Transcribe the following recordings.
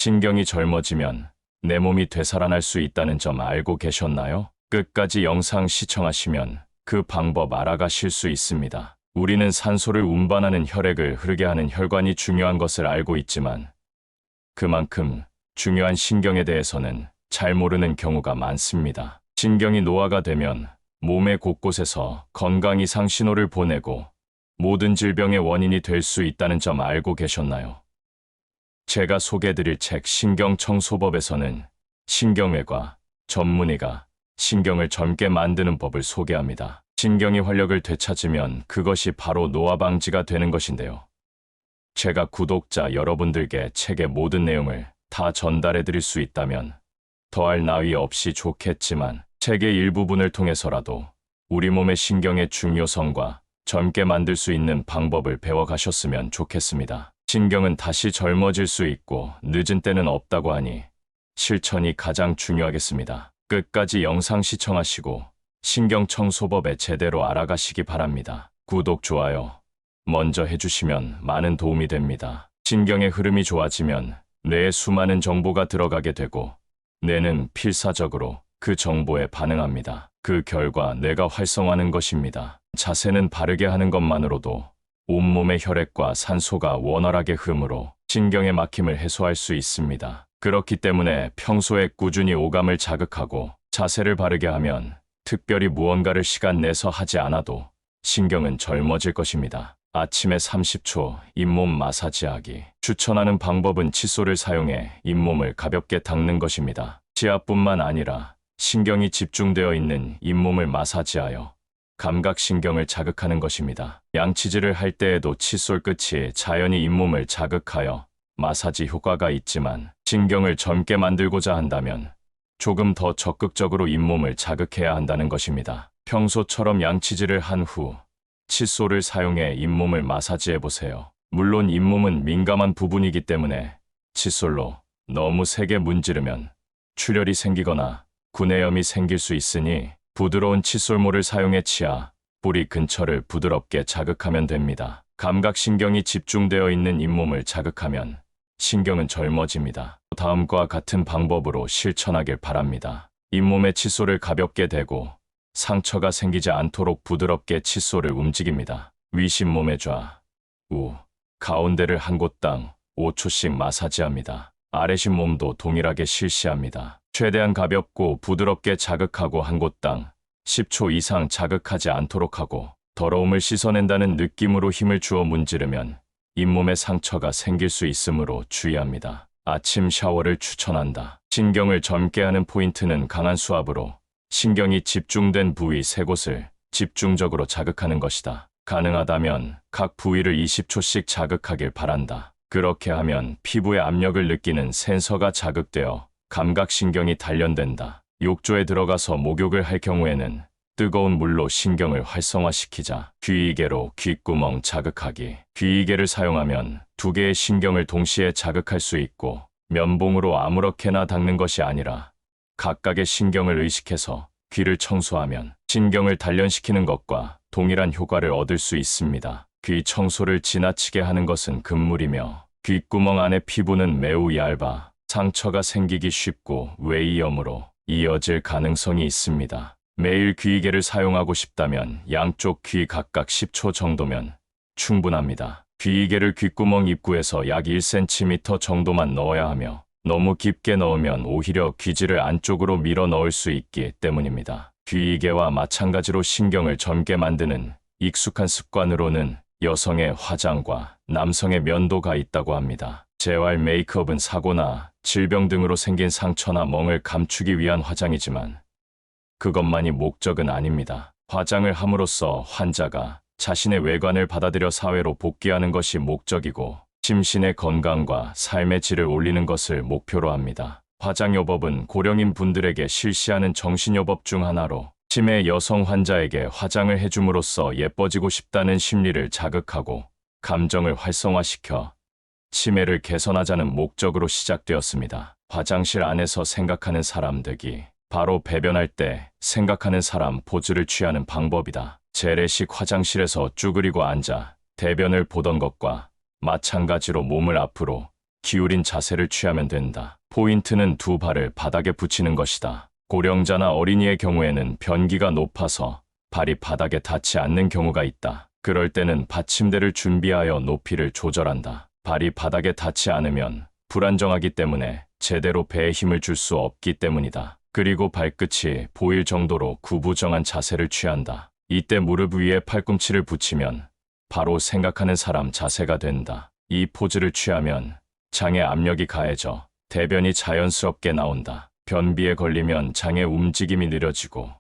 신경이 젊어지면 내 몸이 되살아날 수 있다는 점 알고 계셨나요? 끝까지 영상 시청하시면 그 방법 알아가실 수 있습니다. 우리는 산소를 운반하는 혈액을 흐르게 하는 혈관이 중요한 것을 알고 있지만 그만큼 중요한 신경에 대해서는 잘 모르는 경우가 많습니다. 신경이 노화가 되면 몸의 곳곳에서 건강 이상 신호를 보내고 모든 질병의 원인이 될 수 있다는 점 알고 계셨나요? 제가 소개해드릴 책 신경청소법에서는 신경외과 전문의가 신경을 젊게 만드는 법을 소개합니다. 신경이 활력을 되찾으면 그것이 바로 노화 방지가 되는 것인데요. 제가 구독자 여러분들께 책의 모든 내용을 다 전달해 드릴 수 있다면 더할 나위 없이 좋겠지만 책의 일부분을 통해서라도 우리 몸의 신경의 중요성과 젊게 만들 수 있는 방법을 배워가셨으면 좋겠습니다. 신경은 다시 젊어질 수 있고 늦은 때는 없다고 하니 실천이 가장 중요하겠습니다. 끝까지 영상 시청하시고 신경청소법에 제대로 알아가시기 바랍니다. 구독, 좋아요 먼저 해주시면 많은 도움이 됩니다. 신경의 흐름이 좋아지면 뇌에 수많은 정보가 들어가게 되고 뇌는 필사적으로 그 정보에 반응합니다. 그 결과 뇌가 활성화하는 것입니다. 자세는 바르게 하는 것만으로도 온몸의 혈액과 산소가 원활하게 흐르므로 신경의 막힘을 해소할 수 있습니다. 그렇기 때문에 평소에 꾸준히 오감을 자극하고 자세를 바르게 하면 특별히 무언가를 시간 내서 하지 않아도 신경은 젊어질 것입니다. 아침에 30초 잇몸 마사지하기. 추천하는 방법은 칫솔을 사용해 잇몸을 가볍게 닦는 것입니다. 치아뿐만 아니라 신경이 집중되어 있는 잇몸을 마사지하여 감각신경을 자극하는 것입니다. 양치질을 할 때에도 칫솔 끝이 자연히 잇몸을 자극하여 마사지 효과가 있지만 신경을 젊게 만들고자 한다면 조금 더 적극적으로 잇몸을 자극해야 한다는 것입니다. 평소처럼 양치질을 한 후 칫솔을 사용해 잇몸을 마사지해보세요. 물론 잇몸은 민감한 부분이기 때문에 칫솔로 너무 세게 문지르면 출혈이 생기거나 구내염이 생길 수 있으니 부드러운 칫솔모를 사용해 치아, 뿌리 근처를 부드럽게 자극하면 됩니다. 감각신경이 집중되어 있는 잇몸을 자극하면 신경은 젊어집니다. 다음과 같은 방법으로 실천하길 바랍니다. 잇몸에 칫솔을 가볍게 대고 상처가 생기지 않도록 부드럽게 칫솔을 움직입니다. 윗잇몸의 좌, 우, 가운데를 한 곳당 5초씩 마사지합니다. 아랫잇몸도 동일하게 실시합니다. 최대한 가볍고 부드럽게 자극하고 한 곳당 10초 이상 자극하지 않도록 하고 더러움을 씻어낸다는 느낌으로 힘을 주어 문지르면 잇몸에 상처가 생길 수 있으므로 주의합니다. 아침 샤워를 추천한다. 신경을 젊게 하는 포인트는 강한 수압으로 신경이 집중된 부위 3곳을 집중적으로 자극하는 것이다. 가능하다면 각 부위를 20초씩 자극하길 바란다. 그렇게 하면 피부의 압력을 느끼는 센서가 자극되어 감각신경이 단련된다. 욕조에 들어가서 목욕을 할 경우에는 뜨거운 물로 신경을 활성화시키자. 귀이개로 귓구멍 자극하기. 귀이개를 사용하면 2개의 신경을 동시에 자극할 수 있고 면봉으로 아무렇게나 닦는 것이 아니라 각각의 신경을 의식해서 귀를 청소하면 신경을 단련시키는 것과 동일한 효과를 얻을 수 있습니다. 귀 청소를 지나치게 하는 것은 금물이며 귓구멍 안의 피부는 매우 얇아 상처가 생기기 쉽고 외이염으로 이어질 가능성이 있습니다. 매일 귀이개를 사용하고 싶다면 양쪽 귀 각각 10초 정도면 충분합니다. 귀이개를 귓구멍 입구에서 약 1cm 정도만 넣어야 하며 너무 깊게 넣으면 오히려 귀지를 안쪽으로 밀어 넣을 수 있기 때문입니다. 귀이개와 마찬가지로 신경을 젊게 만드는 익숙한 습관으로는 여성의 화장과 남성의 면도가 있다고 합니다. 재활 메이크업은 사고나 질병 등으로 생긴 상처나 멍을 감추기 위한 화장이지만 그것만이 목적은 아닙니다. 화장을 함으로써 환자가 자신의 외관을 받아들여 사회로 복귀하는 것이 목적이고 심신의 건강과 삶의 질을 올리는 것을 목표로 합니다. 화장요법은 고령인 분들에게 실시하는 정신요법 중 하나로 치매 여성 환자에게 화장을 해줌으로써 예뻐지고 싶다는 심리를 자극하고 감정을 활성화시켜 치매를 개선하자는 목적으로 시작되었습니다. 화장실 안에서 생각하는 사람 되기. 바로 배변할 때 생각하는 사람 포즈를 취하는 방법이다. 재래식 화장실에서 쭈그리고 앉아 대변을 보던 것과 마찬가지로 몸을 앞으로 기울인 자세를 취하면 된다. 포인트는 두 발을 바닥에 붙이는 것이다. 고령자나 어린이의 경우에는 변기가 높아서 발이 바닥에 닿지 않는 경우가 있다. 그럴 때는 받침대를 준비하여 높이를 조절한다. 발이 바닥에 닿지 않으면 불안정하기 때문에 제대로 배에 힘을 줄 수 없기 때문이다. 그리고 발끝이 보일 정도로 구부정한 자세를 취한다. 이때 무릎 위에 팔꿈치를 붙이면 바로 생각하는 사람 자세가 된다. 이 포즈를 취하면 장에 압력이 가해져 대변이 자연스럽게 나온다. 변비에 걸리면 장의 움직임이 느려지고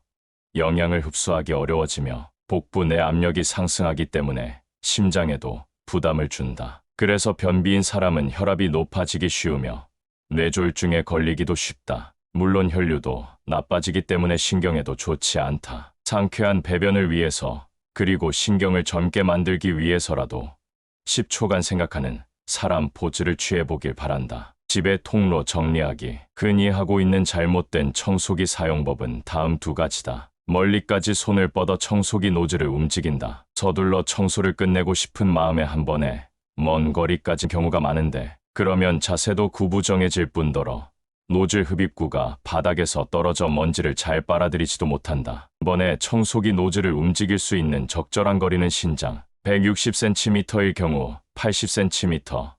영양을 흡수하기 어려워지며 복부 내 압력이 상승하기 때문에 심장에도 부담을 준다. 그래서 변비인 사람은 혈압이 높아지기 쉬우며 뇌졸중에 걸리기도 쉽다. 물론 혈류도 나빠지기 때문에 신경에도 좋지 않다. 상쾌한 배변을 위해서 그리고 신경을 젊게 만들기 위해서라도 10초간 생각하는 사람 포즈를 취해보길 바란다. 집의 통로 정리하기. 흔히 하고 있는 잘못된 청소기 사용법은 다음 두 가지다. 멀리까지 손을 뻗어 청소기 노즐을 움직인다. 서둘러 청소를 끝내고 싶은 마음에 한 번에 먼 거리까지 경우가 많은데 그러면 자세도 구부정해질 뿐더러 노즐 흡입구가 바닥에서 떨어져 먼지를 잘 빨아들이지도 못한다. 이번에 청소기 노즐을 움직일 수 있는 적절한 거리는 신장 160cm일 경우 80cm,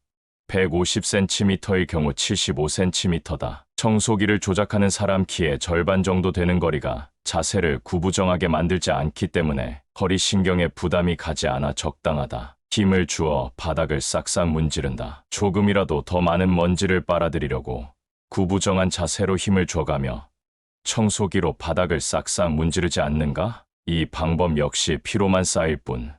150cm일 경우 75cm다. 청소기를 조작하는 사람 키의 절반 정도 되는 거리가 자세를 구부정하게 만들지 않기 때문에 허리 신경에 부담이 가지 않아 적당하다. 힘을 주어 바닥을 싹싹 문지른다. 조금이라도 더 많은 먼지를 빨아들이려고 구부정한 자세로 힘을 줘가며 청소기로 바닥을 싹싹 문지르지 않는가? 이 방법 역시 피로만 쌓일 뿐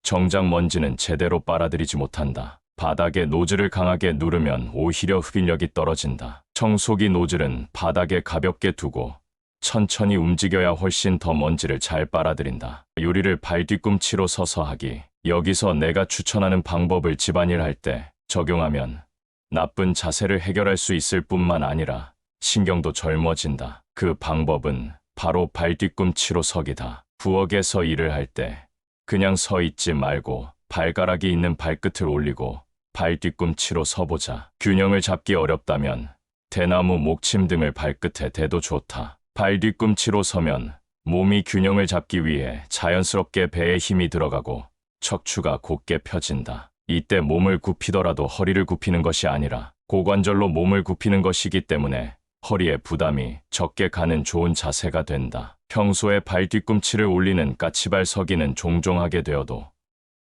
정작 먼지는 제대로 빨아들이지 못한다. 바닥에 노즐을 강하게 누르면 오히려 흡입력이 떨어진다. 청소기 노즐은 바닥에 가볍게 두고 천천히 움직여야 훨씬 더 먼지를 잘 빨아들인다. 요리를 발 뒤꿈치로 서서 하기. 여기서 내가 추천하는 방법을 집안일 할 때 적용하면 나쁜 자세를 해결할 수 있을 뿐만 아니라 신경도 젊어진다. 그 방법은 바로 발 뒤꿈치로 서기다. 부엌에서 일을 할 때 그냥 서 있지 말고 발가락이 있는 발끝을 올리고 발 뒤꿈치로 서보자. 균형을 잡기 어렵다면 대나무, 목침 등을 발끝에 대도 좋다. 발 뒤꿈치로 서면 몸이 균형을 잡기 위해 자연스럽게 배에 힘이 들어가고 척추가 곧게 펴진다. 이때 몸을 굽히더라도 허리를 굽히는 것이 아니라 고관절로 몸을 굽히는 것이기 때문에 허리에 부담이 적게 가는 좋은 자세가 된다. 평소에 발 뒤꿈치를 올리는 까치발 서기는 종종 하게 되어도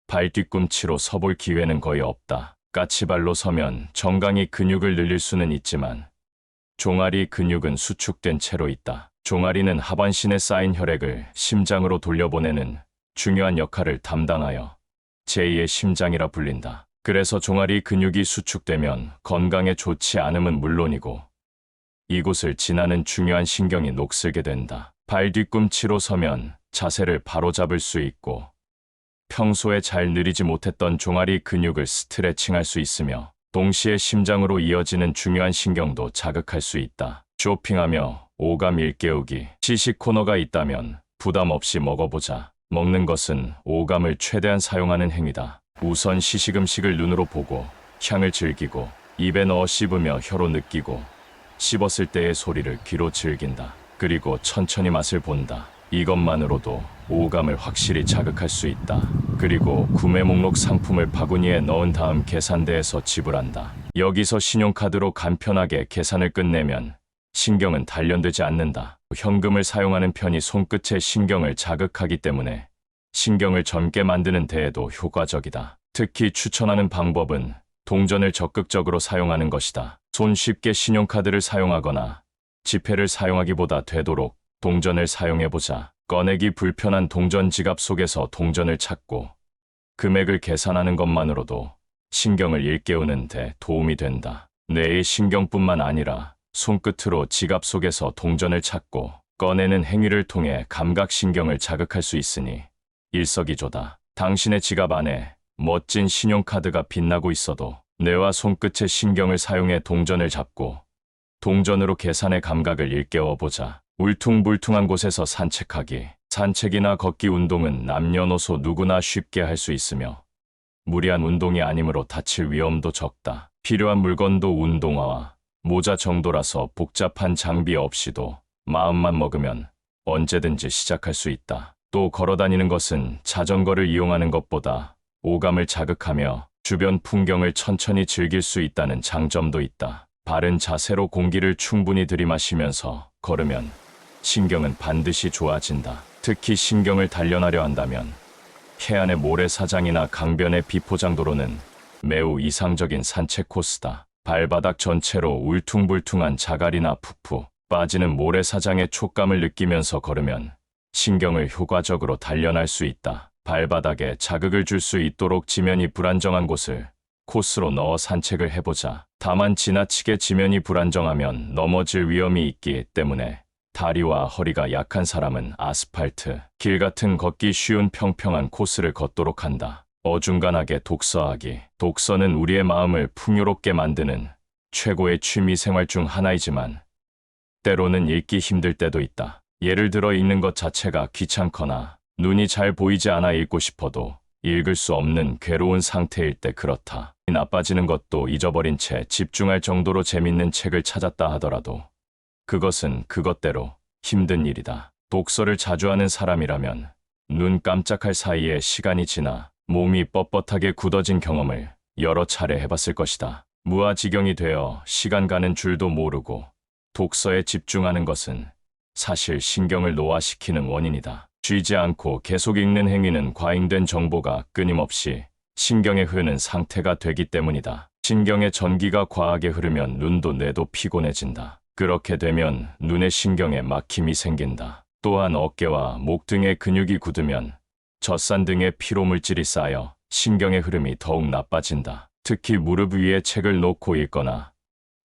발 뒤꿈치로 서볼 기회는 거의 없다. 까치발로 서면 정강이 근육을 늘릴 수는 있지만 종아리 근육은 수축된 채로 있다. 종아리는 하반신에 쌓인 혈액을 심장으로 돌려보내는 중요한 역할을 담당하여 제2의 심장이라 불린다. 그래서 종아리 근육이 수축되면 건강에 좋지 않음은 물론이고 이곳을 지나는 중요한 신경이 녹슬게 된다. 발 뒤꿈치로 서면 자세를 바로잡을 수 있고 평소에 잘 느리지 못했던 종아리 근육을 스트레칭할 수 있으며 동시에 심장으로 이어지는 중요한 신경도 자극할 수 있다. 쇼핑하며 오감 일깨우기. 시식 코너가 있다면 부담 없이 먹어보자. 먹는 것은 오감을 최대한 사용하는 행위다. 우선 시식 음식을 눈으로 보고 향을 즐기고 입에 넣어 씹으며 혀로 느끼고 씹었을 때의 소리를 귀로 즐긴다. 그리고 천천히 맛을 본다. 이것만으로도 오감을 확실히 자극할 수 있다. 그리고 구매 목록 상품을 바구니에 넣은 다음 계산대에서 지불한다. 여기서 신용카드로 간편하게 계산을 끝내면 신경은 단련되지 않는다. 현금을 사용하는 편이 손끝의 신경을 자극하기 때문에 신경을 젊게 만드는 데에도 효과적이다. 특히 추천하는 방법은 동전을 적극적으로 사용하는 것이다. 손쉽게 신용카드를 사용하거나 지폐를 사용하기보다 되도록 동전을 사용해보자. 꺼내기 불편한 동전 지갑 속에서 동전을 찾고 금액을 계산하는 것만으로도 신경을 일깨우는 데 도움이 된다. 뇌의 신경뿐만 아니라 손끝으로 지갑 속에서 동전을 찾고 꺼내는 행위를 통해 감각신경을 자극할 수 있으니 일석이조다. 당신의 지갑 안에 멋진 신용카드가 빛나고 있어도 뇌와 손끝의 신경을 사용해 동전을 잡고 동전으로 계산의 감각을 일깨워보자. 울퉁불퉁한 곳에서 산책하기. 산책이나 걷기 운동은 남녀노소 누구나 쉽게 할 수 있으며 무리한 운동이 아니므로 다칠 위험도 적다. 필요한 물건도 운동화와 모자 정도라서 복잡한 장비 없이도 마음만 먹으면 언제든지 시작할 수 있다. 또 걸어다니는 것은 자전거를 이용하는 것보다 오감을 자극하며 주변 풍경을 천천히 즐길 수 있다는 장점도 있다. 바른 자세로 공기를 충분히 들이마시면서 걸으면 신경은 반드시 좋아진다. 특히 신경을 단련하려 한다면 해안의 모래사장이나 강변의 비포장도로는 매우 이상적인 산책 코스다. 발바닥 전체로 울퉁불퉁한 자갈이나 푹푹 빠지는 모래사장의 촉감을 느끼면서 걸으면 신경을 효과적으로 단련할 수 있다. 발바닥에 자극을 줄 수 있도록 지면이 불안정한 곳을 코스로 넣어 산책을 해보자. 다만 지나치게 지면이 불안정하면 넘어질 위험이 있기 때문에 다리와 허리가 약한 사람은 아스팔트, 길 같은 걷기 쉬운 평평한 코스를 걷도록 한다. 어중간하게 독서하기. 독서는 우리의 마음을 풍요롭게 만드는 최고의 취미 생활 중 하나이지만 때로는 읽기 힘들 때도 있다. 예를 들어 읽는 것 자체가 귀찮거나 눈이 잘 보이지 않아 읽고 싶어도 읽을 수 없는 괴로운 상태일 때 그렇다. 나빠지는 것도 잊어버린 채 집중할 정도로 재밌는 책을 찾았다 하더라도 그것은 그것대로 힘든 일이다. 독서를 자주 하는 사람이라면 눈 깜짝할 사이에 시간이 지나 몸이 뻣뻣하게 굳어진 경험을 여러 차례 해봤을 것이다. 무아지경이 되어 시간 가는 줄도 모르고 독서에 집중하는 것은 사실 신경을 노화시키는 원인이다. 쉬지 않고 계속 읽는 행위는 과잉된 정보가 끊임없이 신경에 흐르는 상태가 되기 때문이다. 신경의 전기가 과하게 흐르면 눈도 뇌도 피곤해진다. 그렇게 되면 눈의 신경에 막힘이 생긴다. 또한 어깨와 목 등의 근육이 굳으면 젖산 등의 피로물질이 쌓여 신경의 흐름이 더욱 나빠진다. 특히 무릎 위에 책을 놓고 읽거나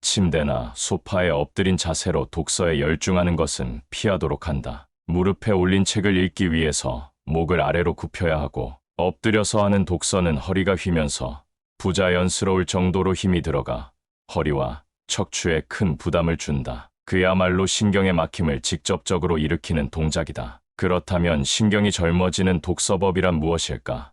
침대나 소파에 엎드린 자세로 독서에 열중하는 것은 피하도록 한다. 무릎에 올린 책을 읽기 위해서 목을 아래로 굽혀야 하고 엎드려서 하는 독서는 허리가 휘면서 부자연스러울 정도로 힘이 들어가 허리와 척추에 큰 부담을 준다. 그야말로 신경의 막힘을 직접적으로 일으키는 동작이다. 그렇다면 신경이 젊어지는 독서법이란 무엇일까?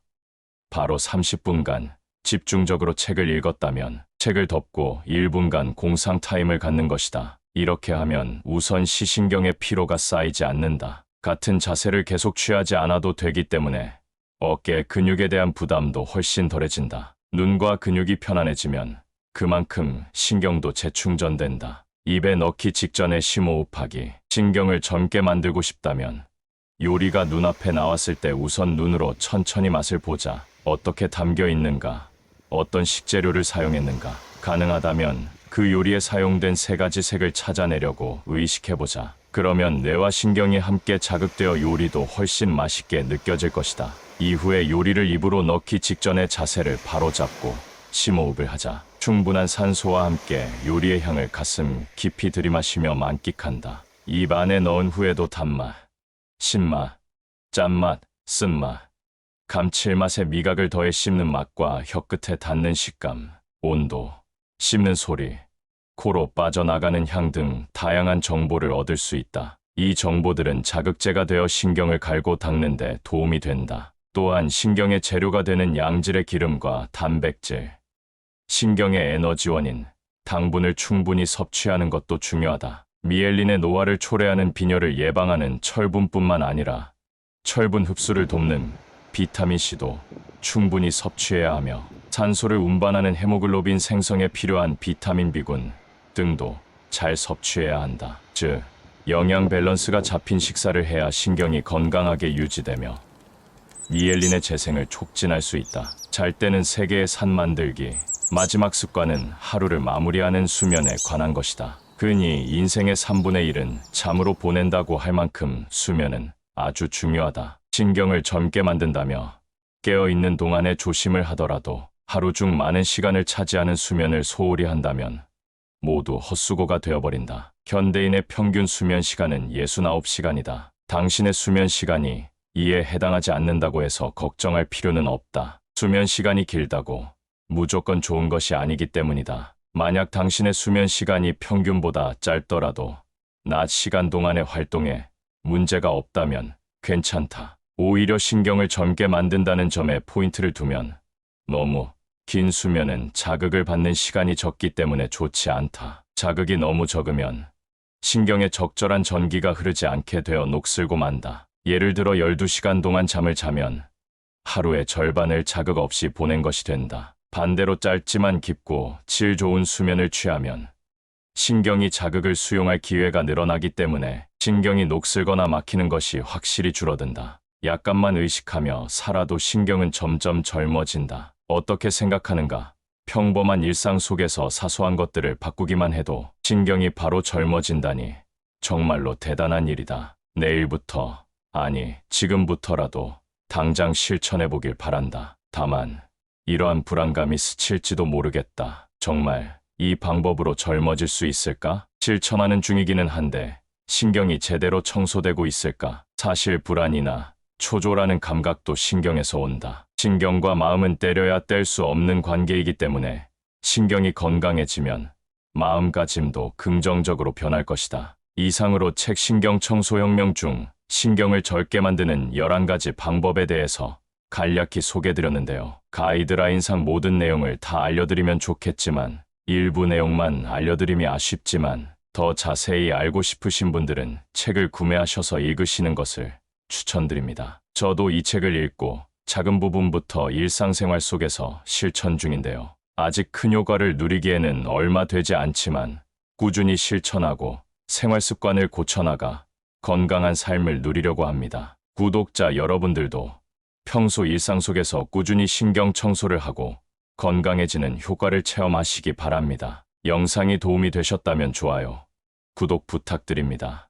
바로 30분간 집중적으로 책을 읽었다면 책을 덮고 1분간 공상 타임을 갖는 것이다. 이렇게 하면 우선 시신경의 피로가 쌓이지 않는다. 같은 자세를 계속 취하지 않아도 되기 때문에 어깨 근육에 대한 부담도 훨씬 덜해진다. 눈과 근육이 편안해지면 그만큼 신경도 재충전된다. 입에 넣기 직전에 심호흡하기. 신경을 젊게 만들고 싶다면 요리가 눈앞에 나왔을 때 우선 눈으로 천천히 맛을 보자. 어떻게 담겨 있는가? 어떤 식재료를 사용했는가? 가능하다면 그 요리에 사용된 3가지 색을 찾아내려고 의식해보자. 그러면 뇌와 신경이 함께 자극되어 요리도 훨씬 맛있게 느껴질 것이다. 이후에 요리를 입으로 넣기 직전에 자세를 바로 잡고 심호흡을 하자. 충분한 산소와 함께 요리의 향을 가슴 깊이 들이마시며 만끽한다. 입 안에 넣은 후에도 단맛, 신맛, 짠맛, 쓴맛, 감칠맛에 미각을 더해 씹는 맛과 혀끝에 닿는 식감, 온도, 씹는 소리, 코로 빠져나가는 향 등 다양한 정보를 얻을 수 있다. 이 정보들은 자극제가 되어 신경을 갈고 닦는 데 도움이 된다. 또한 신경의 재료가 되는 양질의 기름과 단백질, 신경의 에너지원인 당분을 충분히 섭취하는 것도 중요하다. 미엘린의 노화를 초래하는 빈혈을 예방하는 철분뿐만 아니라 철분 흡수를 돕는 비타민C도 충분히 섭취해야 하며 산소를 운반하는 헤모글로빈 생성에 필요한 비타민 B군 등도 잘 섭취해야 한다. 즉, 영양 밸런스가 잡힌 식사를 해야 신경이 건강하게 유지되며 미엘린의 재생을 촉진할 수 있다. 잘 때는 세계의 산 만들기. 마지막 습관은 하루를 마무리하는 수면에 관한 것이다. 흔히 인생의 3분의 1은 잠으로 보낸다고 할 만큼 수면은 아주 중요하다. 신경을 젊게 만든다며 깨어있는 동안에 조심을 하더라도 하루 중 많은 시간을 차지하는 수면을 소홀히 한다면 모두 헛수고가 되어버린다. 현대인의 평균 수면 시간은 69시간이다. 당신의 수면 시간이 이에 해당하지 않는다고 해서 걱정할 필요는 없다. 수면 시간이 길다고 무조건 좋은 것이 아니기 때문이다. 만약 당신의 수면 시간이 평균보다 짧더라도 낮 시간 동안의 활동에 문제가 없다면 괜찮다. 오히려 신경을 젊게 만든다는 점에 포인트를 두면 너무 긴 수면은 자극을 받는 시간이 적기 때문에 좋지 않다. 자극이 너무 적으면 신경에 적절한 전기가 흐르지 않게 되어 녹슬고 만다. 예를 들어 12시간 동안 잠을 자면 하루의 절반을 자극 없이 보낸 것이 된다. 반대로 짧지만 깊고 질 좋은 수면을 취하면 신경이 자극을 수용할 기회가 늘어나기 때문에 신경이 녹슬거나 막히는 것이 확실히 줄어든다. 약간만 의식하며 살아도 신경은 점점 젊어진다. 어떻게 생각하는가? 평범한 일상 속에서 사소한 것들을 바꾸기만 해도 신경이 바로 젊어진다니 정말로 대단한 일이다. 내일부터, 아니, 지금부터라도 당장 실천해 보길 바란다. 다만, 이러한 불안감이 스칠지도 모르겠다. 정말 이 방법으로 젊어질 수 있을까? 실천하는 중이기는 한데 신경이 제대로 청소되고 있을까? 사실 불안이나 초조라는 감각도 신경에서 온다. 신경과 마음은 때려야 뗄 수 없는 관계이기 때문에 신경이 건강해지면 마음가짐도 긍정적으로 변할 것이다. 이상으로 책 신경 청소혁명 중 신경을 젊게 만드는 11가지 방법에 대해서 간략히 소개드렸는데요. 가이드라인상 모든 내용을 다 알려드리면 좋겠지만 일부 내용만 알려드림이 아쉽지만 더 자세히 알고 싶으신 분들은 책을 구매하셔서 읽으시는 것을 추천드립니다. 저도 이 책을 읽고 작은 부분부터 일상생활 속에서 실천 중인데요. 아직 큰 효과를 누리기에는 얼마 되지 않지만 꾸준히 실천하고 생활 습관을 고쳐나가 건강한 삶을 누리려고 합니다. 구독자 여러분들도 평소 일상 속에서 꾸준히 신경 청소를 하고 건강해지는 효과를 체험하시기 바랍니다. 영상이 도움이 되셨다면 좋아요, 구독 부탁드립니다.